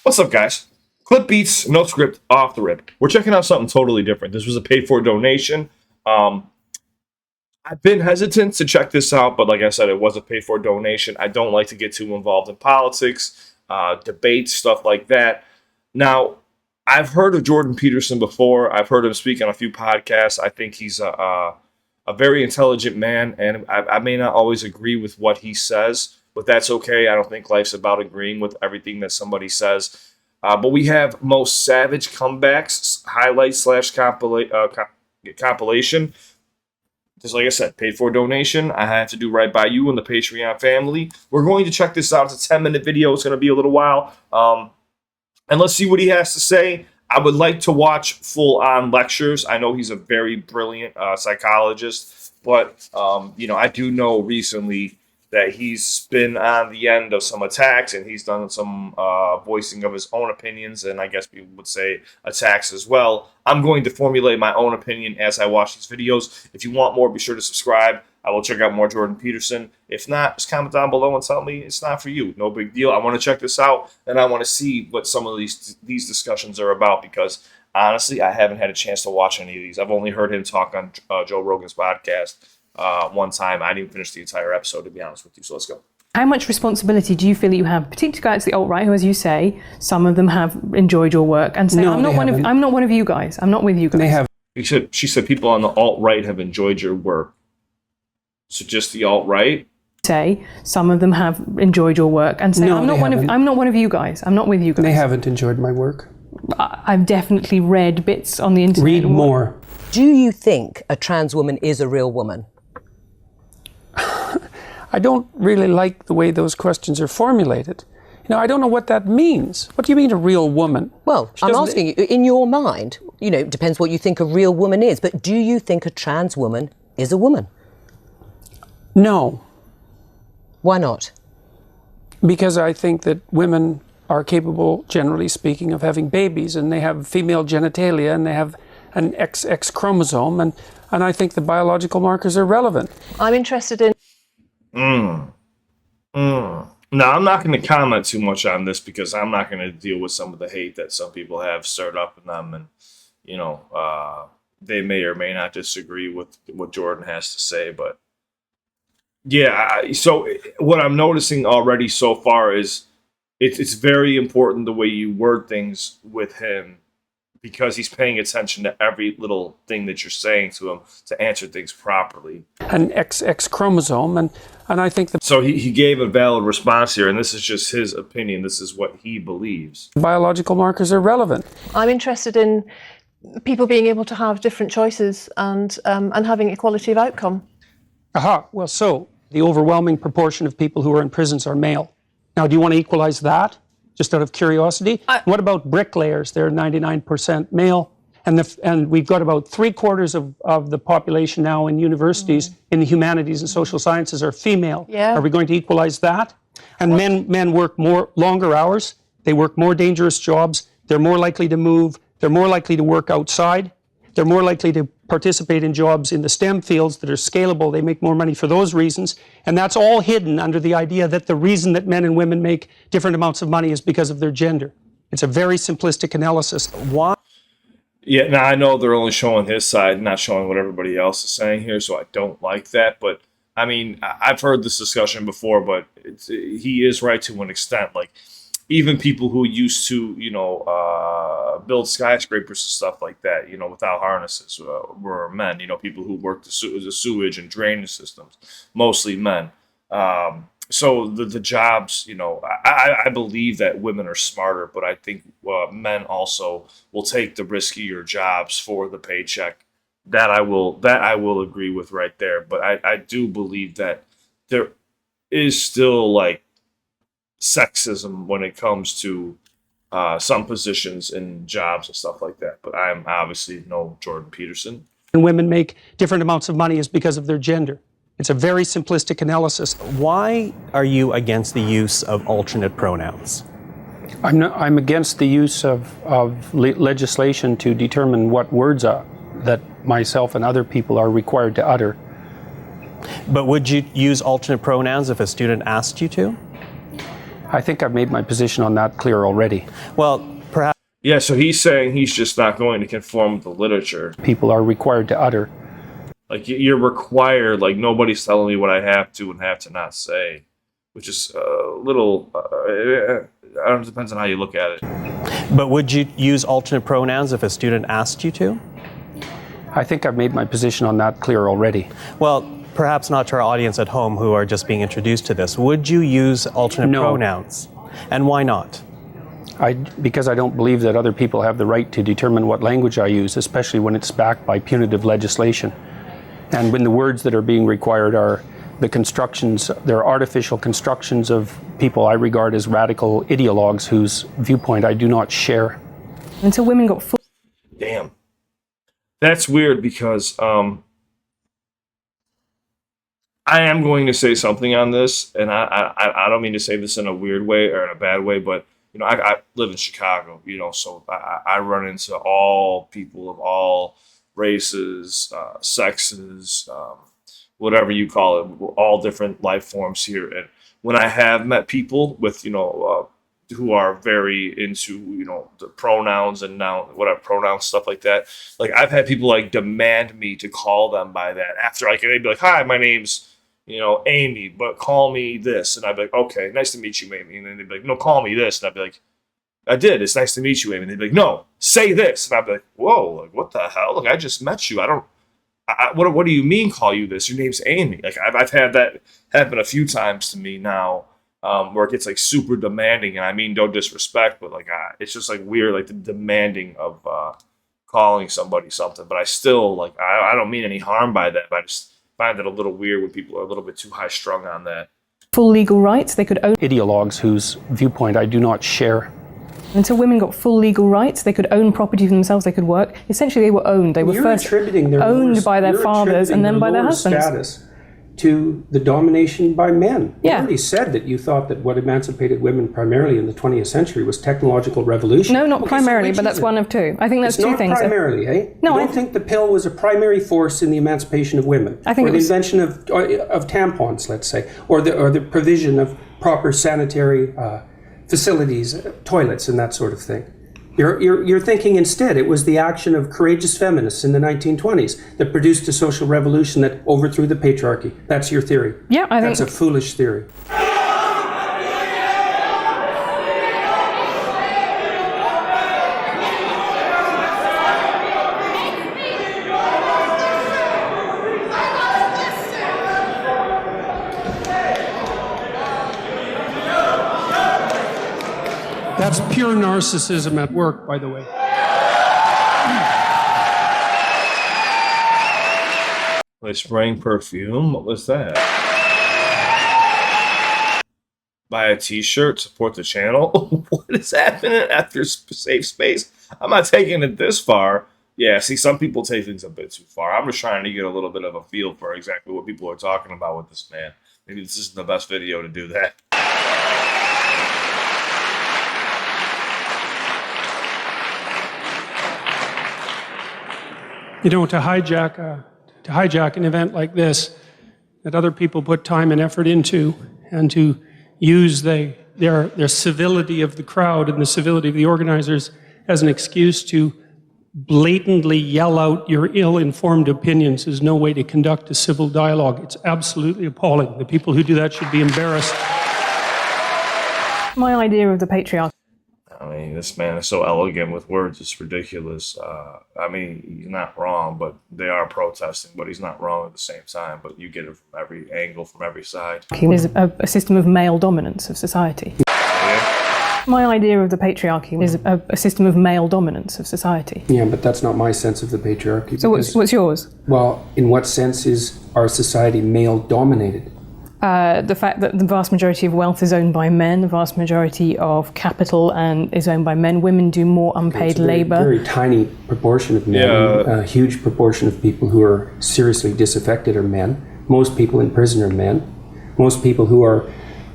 What's up, guys? CliffBeats, no script, off the rip. We're checking out something totally different. This was a paid-for donation. I've been hesitant to check this out, but like I said, it was a paid-for donation. I don't like to get too involved in politics, debates, stuff like that. Now, I've heard of Jordan Peterson before. I've heard him speak on a few podcasts. I think he's a very intelligent man, and I may not always agree with what he says, but that's okay. I don't think life's about agreeing with everything that somebody says. But we have Most Savage Comebacks highlight / compilation. Just like I said, paid for donation. I had to do right by you and the Patreon family. We're going to check this out. It's a 10-minute video. It's going to be a little while. And let's see what he has to say. I would like to watch full-on lectures. I know he's a very brilliant psychologist, but I do know recently that he's been on the end of some attacks, and he's done some voicing of his own opinions, and I guess people would say attacks as well. I'm going to formulate my own opinion as I watch these videos. If you want more, be sure to subscribe. I will check out more Jordan Peterson. If not, just comment down below and tell me it's not for you. No big deal. I want to check this out, and I want to see what some of these discussions are about, because honestly, I haven't had a chance to watch any of these. I've only heard him talk on Joe Rogan's podcast one time. I didn't even finish the entire episode, to be honest with you, so let's go. How much responsibility do you feel that you have, particularly guys the alt-right, who, as you say, some of them have enjoyed your work and say, I'm not one of you guys. I'm not with you guys. They have. She said people on the alt-right have enjoyed your work. So just the alt-right? Say some of them have enjoyed your work and say, I'm not one of you guys. I'm not with you guys. They haven't enjoyed my work. I've definitely read bits on the internet. Read more. Do you think a trans woman is a real woman? I don't really like the way those questions are formulated. I don't know what that means. What do you mean a real woman? Well, I'm asking you, in your mind, it depends what you think a real woman is, but do you think a trans woman is a woman? No. Why not? Because I think that women are capable, generally speaking, of having babies, and they have female genitalia, and they have an XX chromosome, and I think the biological markers are relevant. I'm interested in... Now, I'm not going to comment too much on this, because I'm not going to deal with some of the hate that some people have stirred up in them, and, they may or may not disagree with what Jordan has to say, but yeah, so what I'm noticing already so far is it's very important the way you word things with him, because he's paying attention to every little thing that you're saying to him to answer things properly. An XX chromosome, and I think that... So he gave a valid response here, and this is just his opinion. This is what he believes. Biological markers are relevant. I'm interested in people being able to have different choices and having equality of outcome. Aha, well, so the overwhelming proportion of people who are in prisons are male. Now, do you want to equalize that, just out of curiosity? What about bricklayers? They're 99% male, and we've got about 3/4 of the population now in universities in the humanities and social sciences are female. Yeah. Are we going to equalize that? And men work longer hours. They work more dangerous jobs. They're more likely to move. They're more likely to work outside. They're more likely to participate in jobs in the STEM fields that are scalable. They make more money for those reasons. And that's all hidden under the idea that the reason that men and women make different amounts of money is because of their gender. It's a very simplistic analysis. Why? Yeah, now I know they're only showing his side, not showing what everybody else is saying here, so I don't like that. But, I mean, I've heard this discussion before, but he is right to an extent. Like, even people who used to, build skyscrapers and stuff like that, without harnesses, were men. People who worked the sewage and drainage systems, mostly men. So the jobs, I believe that women are smarter, but I think men also will take the riskier jobs for the paycheck. That I will agree with right there. But I do believe that there is still like sexism when it comes to some positions in jobs and stuff like that. But I'm obviously no Jordan Peterson. And women make different amounts of money is because of their gender. It's a very simplistic analysis. Why are you against the use of alternate pronouns? I'm against the use of legislation to determine what words that myself and other people are required to utter. But would you use alternate pronouns if a student asked you to? I think I've made my position on that clear already. Well, perhaps. Yeah, so he's saying he's just not going to conform with the literature. People are required to utter. Like, you're required, like, nobody's telling me what I have to and have to not say, which is a little, I don't know, it depends on how you look at it. But would you use alternate pronouns if a student asked you to? I think I've made my position on that clear already. Well, perhaps not to our audience at home who are just being introduced to this. Would you use alternate pronouns? And why not? Because I don't believe that other people have the right to determine what language I use, especially when it's backed by punitive legislation. And when the words that are being required are the constructions, they're artificial constructions of people I regard as radical ideologues whose viewpoint I do not share. Until women got full. Damn. That's weird because I am going to say something on this, and I don't mean to say this in a weird way or in a bad way, but you know, I live in Chicago, you know, so I run into all people of all races, sexes, whatever you call it. We're all different life forms here. And when I have met people with, you know, who are very into, you know, the pronouns and noun, whatever pronouns, stuff like that. Like, I've had people like demand me to call them by that after, like, they'd be like, "Hi, my name's, you know, Amy, but call me this." And I'd be like, "Okay, nice to meet you, Amy." And then they'd be like, "No, call me this." And I'd be like, "I did. It's nice to meet you, Amy." And they'd be like, "No, say this." And I'd be like, "Whoa, like, what the hell? Like, I just met you. What do you mean call you this? Your name's Amy." Like, I've had that happen a few times to me now, where it gets like super demanding, and I mean no disrespect, but like it's just like weird, like the demanding of calling somebody something. But I still like I don't mean any harm by that, but I just find it a little weird when people are a little bit too high strung on that. Full legal rights, they could own. Ideologues whose viewpoint I do not share. Until women got full legal rights, they could own property for themselves, they could work. Essentially, they were owned. They were first owned by their fathers and then by their husbands. Status to the domination by men. Yeah. You already said that you thought that what emancipated women primarily in the 20th century was technological revolution. No, not primarily, but that's one of two. I think that's two things. Not primarily, eh? No, you don't think the pill was a primary force in the emancipation of women? I think or the invention of tampons, let's say, or the provision of proper sanitary facilities, toilets, and that sort of thing. You're thinking instead it was the action of courageous feminists in the 1920s that produced a social revolution that overthrew the patriarchy. That's your theory. Yeah, I think that's a foolish theory. That's pure narcissism at work, by the way. They spraying perfume. What was that? Buy a t-shirt, support the channel. What is happening after safe space? I'm not taking it this far. Yeah, see, some people take things a bit too far. I'm just trying to get a little bit of a feel for exactly what people are talking about with this man. Maybe this isn't the best video to do that. You know, to hijack an event like this that other people put time and effort into, and to use their civility of the crowd and the civility of the organizers as an excuse to blatantly yell out your ill-informed opinions is no way to conduct a civil dialogue. It's absolutely appalling. The people who do that should be embarrassed. my idea of the patriarchy. I mean, this man is so elegant with words, it's ridiculous. I mean, he's not wrong, but they are protesting, but he's not wrong at the same time. But you get it from every angle, from every side. It is a system of male dominance of society. Yeah. My idea of the patriarchy is a system of male dominance of society. Yeah, but that's not my sense of the patriarchy. So what's yours? Well, in what sense is our society male-dominated? The fact that the vast majority of wealth is owned by men, the vast majority of capital is owned by men. Women do more unpaid labour. Very tiny proportion of men. Yeah. A huge proportion of people who are seriously disaffected are men. Most people in prison are men. Most people who are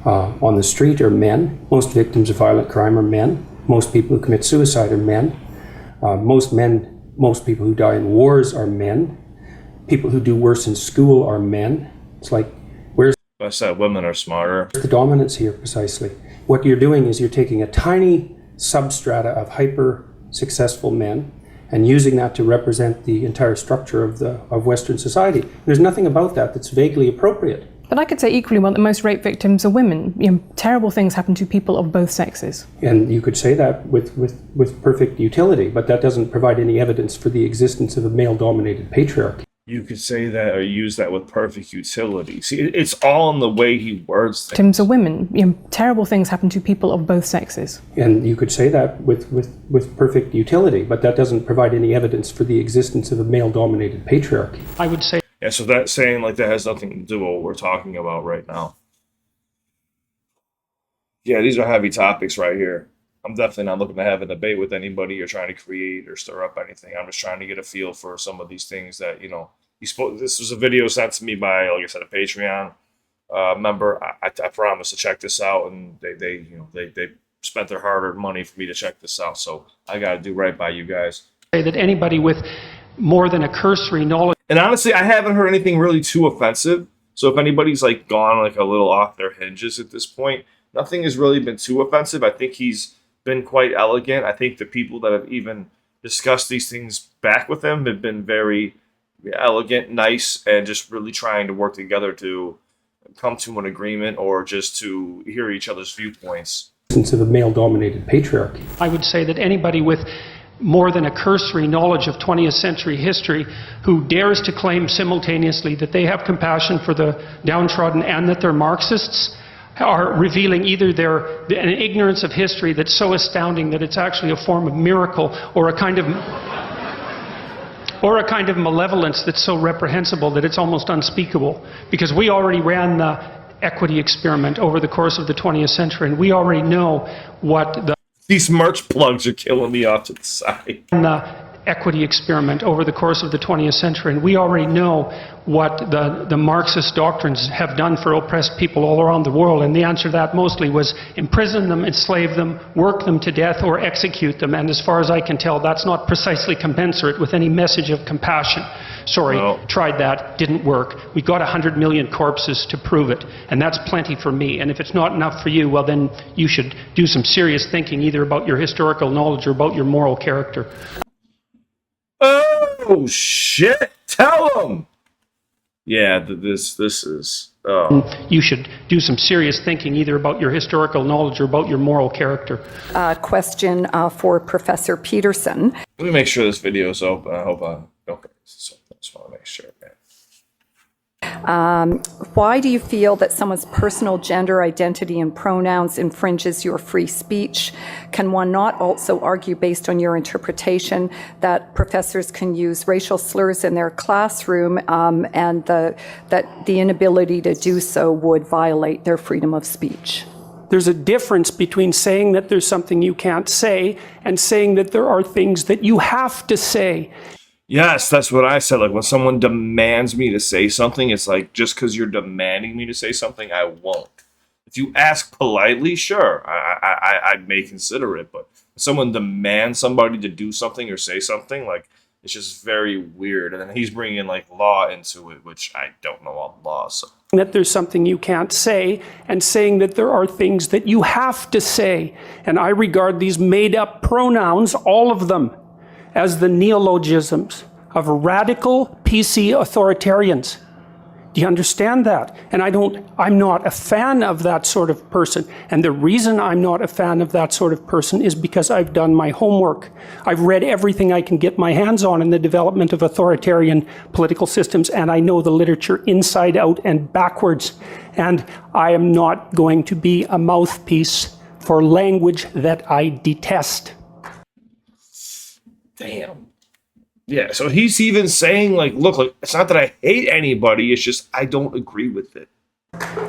on the street are men. Most victims of violent crime are men. Most people who commit suicide are men. Most people who die in wars are men. People who do worse in school are men. It's like, I said women are smarter. the dominance here precisely. what you're doing is you're taking a tiny substrata of hyper successful men and using that to represent the entire structure of Western society. There's nothing about that that's vaguely appropriate. But I could say equally well that most rape victims are women. You know, terrible things happen to people of both sexes. And you could say that with perfect utility, but that doesn't provide any evidence for the existence of a male-dominated patriarchy. You could say that or use that with perfect utility. See, it's all in the way he words things. Victims are women. You know, terrible things happen to people of both sexes. And you could say that with perfect utility, but that doesn't provide any evidence for the existence of a male-dominated patriarchy. I would say. Yeah, so that saying like that has nothing to do with what we're talking about right now. Yeah, these are heavy topics right here. I'm definitely not looking to have a debate with anybody or trying to create or stir up anything. I'm just trying to get a feel for some of these things that, you know, this was a video sent to me by, like I said, a Patreon member. I promised to check this out, and they spent their hard-earned money for me to check this out. So I got to do right by you guys. Say that anybody with more than a cursory knowledge. And honestly, I haven't heard anything really too offensive. So if anybody's like gone like a little off their hinges at this point, nothing has really been too offensive. I think he's been quite elegant. I think the people that have even discussed these things back with him have been very elegant, nice, and just really trying to work together to come to an agreement or just to hear each other's viewpoints. Of a male-dominated patriarchy. I would say that anybody with more than a cursory knowledge of 20th century history who dares to claim simultaneously that they have compassion for the downtrodden and that they're Marxists are revealing either an ignorance of history that's so astounding that it's actually a form of miracle, or a kind of malevolence that's so reprehensible that it's almost unspeakable. Because we already ran the equity experiment over the course of the 20th century, and we already know what these merch plugs are killing me off to the side. The equity experiment over the course of the 20th century, and we already know what the Marxist doctrines have done for oppressed people all around the world, and the answer to that mostly was imprison them, enslave them, work them to death, or execute them. And as far as I can tell, that's not precisely commensurate with any message of compassion. Sorry, tried that, didn't work. We got 100 million corpses to prove it, and that's plenty for me. And if it's not enough for you, well then you should do some serious thinking either about your historical knowledge or about your moral character. Oh shit! Tell him. Yeah, this is. You should do some serious thinking either about your historical knowledge or about your moral character. Question for Professor Peterson. Let me make sure this video is open. I hope okay. So I just want to make sure. Okay. Why do you feel that someone's personal gender identity and pronouns infringes your free speech? Can one not also argue, based on your interpretation, that professors can use racial slurs in their classroom and that the inability to do so would violate their freedom of speech? There's a difference between saying that there's something you can't say and saying that there are things that you have to say. Yes, that's what I said. Like when someone demands me to say something, it's like, just because you're demanding me to say something, I won't. If you ask politely, sure, I may consider it. But if someone demands somebody to do something or say something, like, it's just very weird. And then he's bringing like law into it, which I don't know all law. So that there's something you can't say and saying that there are things that you have to say. And I regard these made up pronouns, all of them, as the neologisms of radical PC authoritarians. Do you understand that? And I'm not a fan of that sort of person. And the reason I'm not a fan of that sort of person is because I've done my homework. I've read everything I can get my hands on in the development of authoritarian political systems, and I know the literature inside out and backwards. And I am not going to be a mouthpiece for language that I detest. Damn. Yeah, so he's even saying, like, look, like, it's not that I hate anybody, it's just I don't agree with it.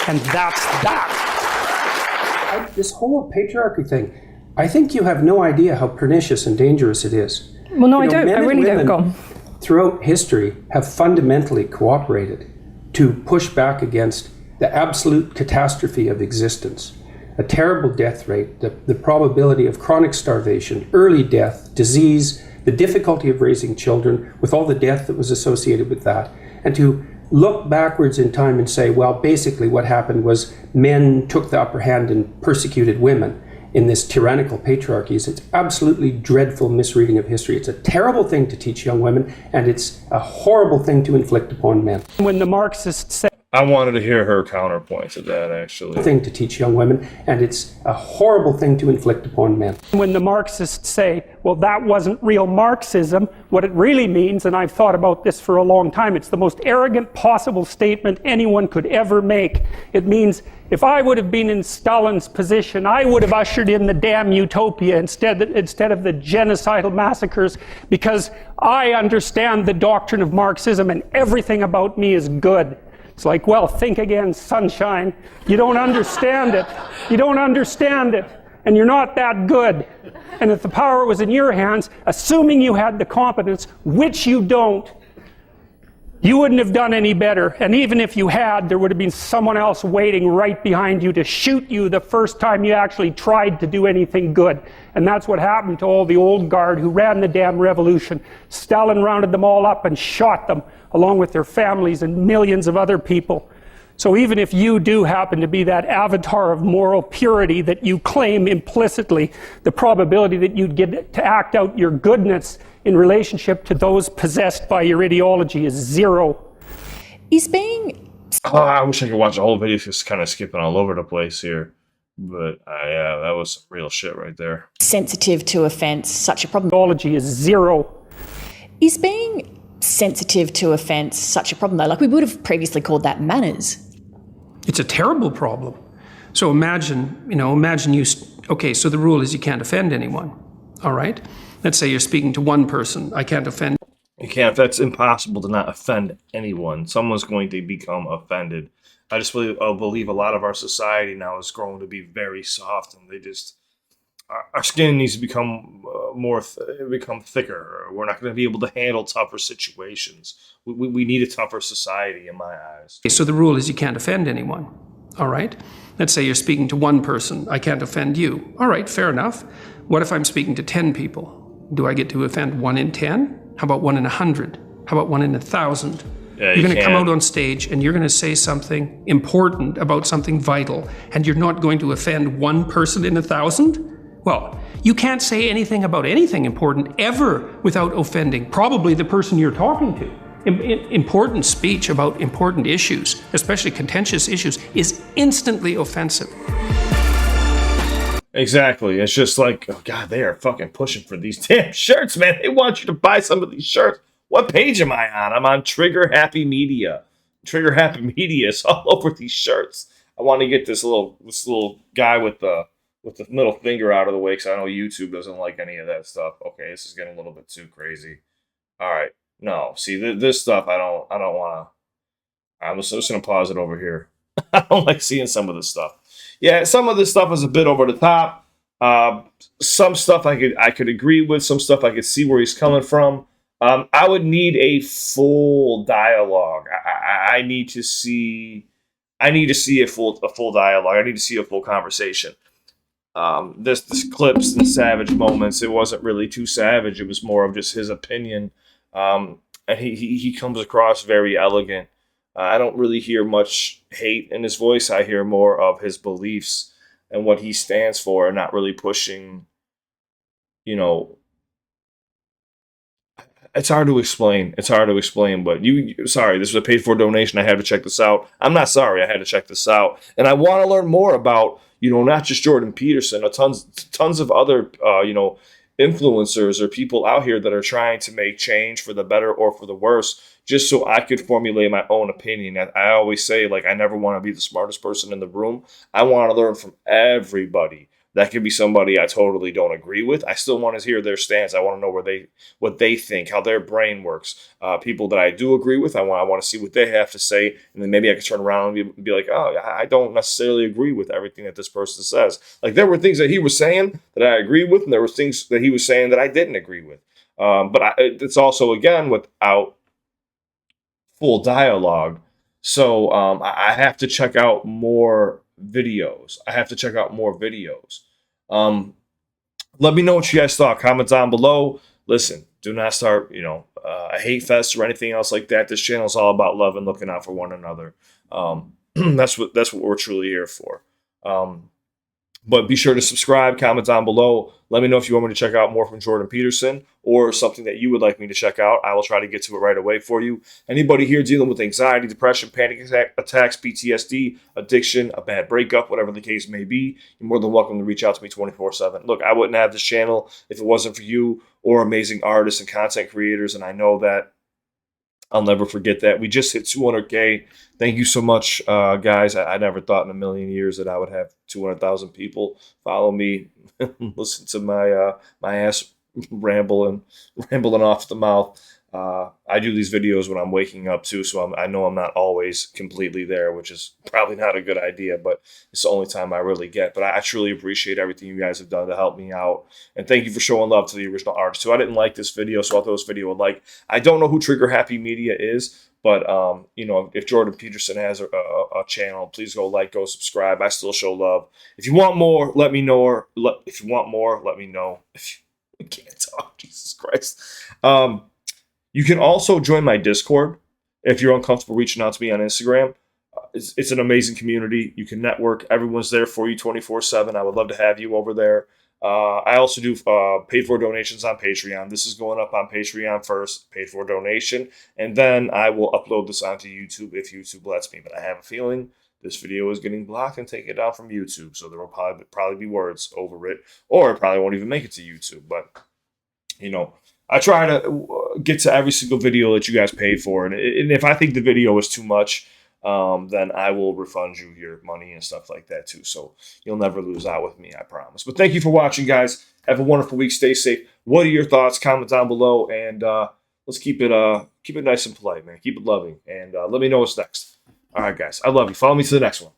And that's that. This whole patriarchy thing, I think you have no idea how pernicious and dangerous it is. Well, no, I don't. I really don't. Go on. Throughout history have fundamentally cooperated to push back against the absolute catastrophe of existence. A terrible death rate, the probability of chronic starvation, early death, disease, the difficulty of raising children with all the death that was associated with that, and to look backwards in time and say, well, basically what happened was men took the upper hand and persecuted women in this tyrannical patriarchy. It's absolutely dreadful misreading of history. It's a terrible thing to teach young women, and it's a horrible thing to inflict upon men. When the Marxists say, I wanted to hear her counterpoint to that, actually. Thing to teach young women, and it's a horrible thing to inflict upon men. when the Marxists say, well, that wasn't real Marxism, what it really means, and I've thought about this for a long time, it's the most arrogant possible statement anyone could ever make. It means, if I would have been in Stalin's position, I would have ushered in the damn utopia instead of the genocidal massacres, because I understand the doctrine of Marxism and everything about me is good. It's like, well, think again, sunshine. You don't understand it. You don't understand it. And you're not that good. And if the power was in your hands, assuming you had the competence, which you don't, you wouldn't have done any better. And even if you had, there would have been someone else waiting right behind you to shoot you the first time you actually tried to do anything good. And that's what happened to all the old guard who ran the damn revolution. Stalin rounded them all up and shot them, along with their families and millions of other people. So even if you do happen to be that avatar of moral purity that you claim implicitly, the probability that you'd get to act out your goodness in relationship to those possessed by your ideology is zero. Is being... I wish I could watch the whole video, just kind of skipping all over the place here. But yeah, that was some real shit right there. sensitive to offence such a problem? Ideology is zero. Is being sensitive to offence such a problem, though? Like, we would have previously called that manners. It's a terrible problem. So imagine you, okay, so the rule is you can't offend anyone, all right? Let's say you're speaking to one person, I can't offend. You can't, that's impossible to not offend anyone. Someone's going to become offended. I just believe a lot of our society now is growing to be very soft, and they just, our skin needs to become become thicker. We're not going to be able to handle tougher situations. We need a tougher society, in my eyes. Okay, so the rule is you can't offend anyone, all right? Let's say you're speaking to one person, I can't offend you. All right, fair enough. What if I'm speaking to 10 people? Do I get to offend 1 in 10? How about 1 in 100? How about 1 in 1,000? Yeah, you're going to come out on stage and you're going to say something important about something vital, and you're not going to offend 1 person in 1,000? Well, you can't say anything about anything important ever without offending probably the person you're talking to. Important speech about important issues, especially contentious issues, is instantly offensive. Exactly. It's just like, oh God, they are fucking pushing for these damn shirts, man. They want you to buy some of these shirts. What page am I on? I'm on Trigger Happy Media. Trigger Happy Media is all over these shirts. I want to get this little guy with the middle finger out of the way, because I know YouTube doesn't like any of that stuff. Okay, this is getting a little bit too crazy. All right. No, see, this stuff I don't want to. I'm just going to pause it over here. I don't like seeing some of this stuff. Yeah, some of this stuff is a bit over the top. Some stuff I could agree with. Some stuff I could see where he's coming from. I would need a full dialogue. I need to see a full dialogue. I need to see a full conversation. This clips and savage moments, it wasn't really too savage. It was more of just his opinion. And he comes across very elegant. I don't really hear much hate in his voice. I hear more of his beliefs and what he stands for, and not really pushing, it's hard to explain. But sorry, this was a paid for donation. I had to check this out. I'm not sorry. I had to check this out. And I want to learn more about, not just Jordan Peterson, tons of other, influencers or people out here that are trying to make change for the better or for the worse, just so I could formulate my own opinion. I always say, I never want to be the smartest person in the room. I want to learn from everybody. That could be somebody I totally don't agree with. I still want to hear their stance. I want to know what they think, how their brain works. People that I do agree with, I want to see what they have to say, and then maybe I can turn around and be like, oh, I don't necessarily agree with everything that this person says. Like, there were things that he was saying that I agreed with, and there were things that he was saying that I didn't agree with. But it's also, again, without full dialogue. So I have to check out more videos. Let me know what you guys thought. Comment down below. Listen, Do not start, a hate fest or anything else like that. This channel is all about love and looking out for one another. That's what we're truly here for. But be sure to subscribe, comment down below. Let me know if you want me to check out more from Jordan Peterson or something that you would like me to check out. I will try to get to it right away for you. Anybody here dealing with anxiety, depression, panic attacks, PTSD, addiction, a bad breakup, whatever the case may be, you're more than welcome to reach out to me 24/7. Look, I wouldn't have this channel if it wasn't for you or amazing artists and content creators, and I know that I'll never forget that. We just hit 200K. Thank you so much, guys. I never thought in a million years that I would have 200,000 people follow me, listen to my ass rambling off the mouth. I do these videos when I'm waking up too, so I know I'm not always completely there, which is probably not a good idea, but it's the only time I really get. But I truly appreciate everything you guys have done to help me out, and thank you for showing love to the original artist too. I didn't like this video, so I'll throw this video a like. I don't know who Trigger Happy Media is, but if Jordan Peterson has a channel, please go like, go subscribe. I still show love. If you want more, let me know. If you want more, let me know. If you can't talk, Jesus Christ. You can also join my Discord if you're uncomfortable reaching out to me on Instagram. It's an amazing community. You can network. Everyone's there for you 24/7. I would love to have you over there. I also do paid for donations on Patreon. This is going up on Patreon first, paid for donation, and then I will upload this onto YouTube if YouTube lets me. But I have a feeling this video is getting blocked and taken down from YouTube, so there will probably be words over it, or it probably won't even make it to YouTube. But I try to get to every single video that you guys paid for, and if I think the video is too much, then I will refund you your money and stuff like that too. So you'll never lose out with me, I promise. But thank you for watching, guys. Have a wonderful week. Stay safe. What are your thoughts? Comment down below, and let's keep it nice and polite, man. Keep it loving, and let me know what's next. All right, guys. I love you. Follow me to the next one.